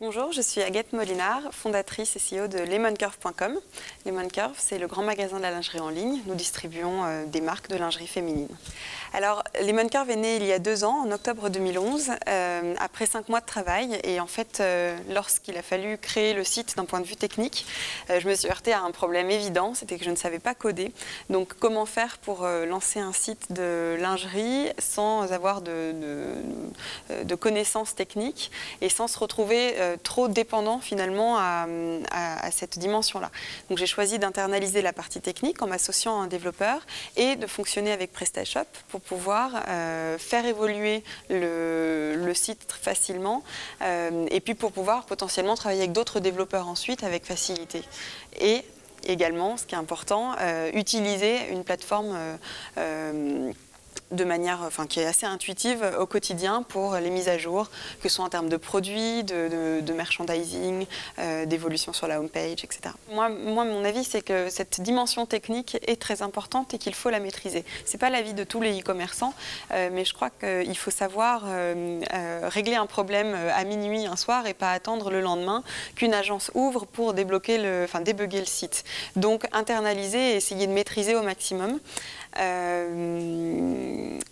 Bonjour, je suis Agathe Molinard, fondatrice et CEO de lemoncurve.com. Lemoncurve, c'est le grand magasin de la lingerie en ligne. Nous distribuons des marques de lingerie féminine. Alors, Lemoncurve est né il y a 2 ans, en octobre 2011, après 5 mois de travail. Et en fait, lorsqu'il a fallu créer le site d'un point de vue technique, je me suis heurtée à un problème évident, c'était que je ne savais pas coder. Donc, comment faire pour lancer un site de lingerie sans avoir de connaissances techniques et sans se retrouver trop dépendant finalement à cette dimension-là. Donc j'ai choisi d'internaliser la partie technique en m'associant à un développeur et de fonctionner avec PrestaShop pour pouvoir faire évoluer le site facilement et puis pour pouvoir potentiellement travailler avec d'autres développeurs ensuite avec facilité. Et également, ce qui est important, utiliser une plateforme de manière qui est assez intuitive au quotidien pour les mises à jour, que ce soit en termes de produits, de merchandising, d'évolution sur la homepage, etc. Moi, mon avis, c'est que cette dimension technique est très importante et qu'il faut la maîtriser. Ce n'est pas l'avis de tous les e-commerçants, mais je crois qu'il faut savoir régler un problème à minuit un soir et pas attendre le lendemain qu'une agence ouvre pour débloquer débugger le site. Donc internaliser et essayer de maîtriser au maximum.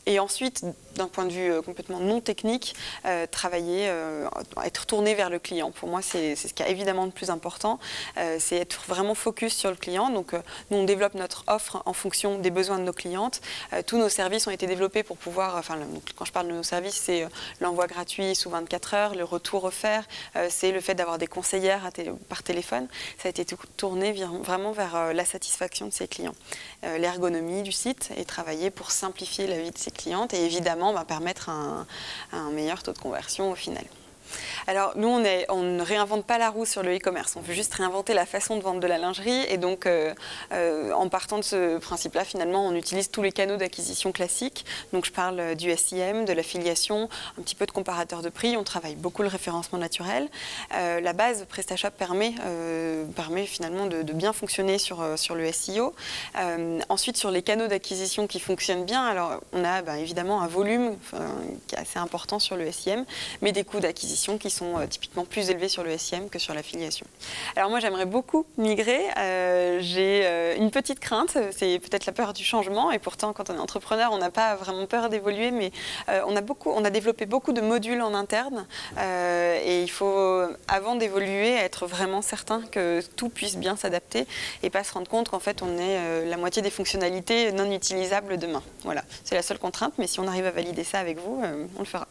Et ensuite, d'un point de vue complètement non technique, travailler, être tourné vers le client. Pour moi, c'est ce qui est évidemment le plus important, c'est être vraiment focus sur le client. Donc, nous, on développe notre offre en fonction des besoins de nos clientes. Tous nos services ont été développés pour pouvoir, quand je parle de nos services, c'est l'envoi gratuit sous 24 heures, le retour offert, c'est le fait d'avoir des conseillères par téléphone. Ça a été tourné vraiment vers la satisfaction de ses clients. L'ergonomie du site et travailler pour simplifier la vie de ses clientes et évidemment permettre un meilleur taux de conversion au final. Alors nous, on ne réinvente pas la roue sur le e-commerce, on veut juste réinventer la façon de vendre de la lingerie et donc en partant de ce principe-là, finalement, on utilise tous les canaux d'acquisition classiques. Donc je parle du SIM, de l'affiliation, un petit peu de comparateur de prix, on travaille beaucoup le référencement naturel. La base PrestaShop permet finalement de bien fonctionner sur le SEO. Ensuite, sur les canaux d'acquisition qui fonctionnent bien, alors on a évidemment un volume qui est assez important sur le SIM, mais des coûts d'acquisition qui sont typiquement plus élevés sur le SIM que sur l'affiliation. Alors moi, j'aimerais beaucoup migrer. J'ai une petite crainte, c'est peut-être la peur du changement, et pourtant, quand on est entrepreneur, on n'a pas vraiment peur d'évoluer, mais on a développé beaucoup de modules en interne, et il faut, avant d'évoluer, être vraiment certain que tout puisse bien s'adapter, et pas se rendre compte qu'en fait, on est la moitié des fonctionnalités non utilisables demain. Voilà, c'est la seule contrainte, mais si on arrive à valider ça avec vous, on le fera.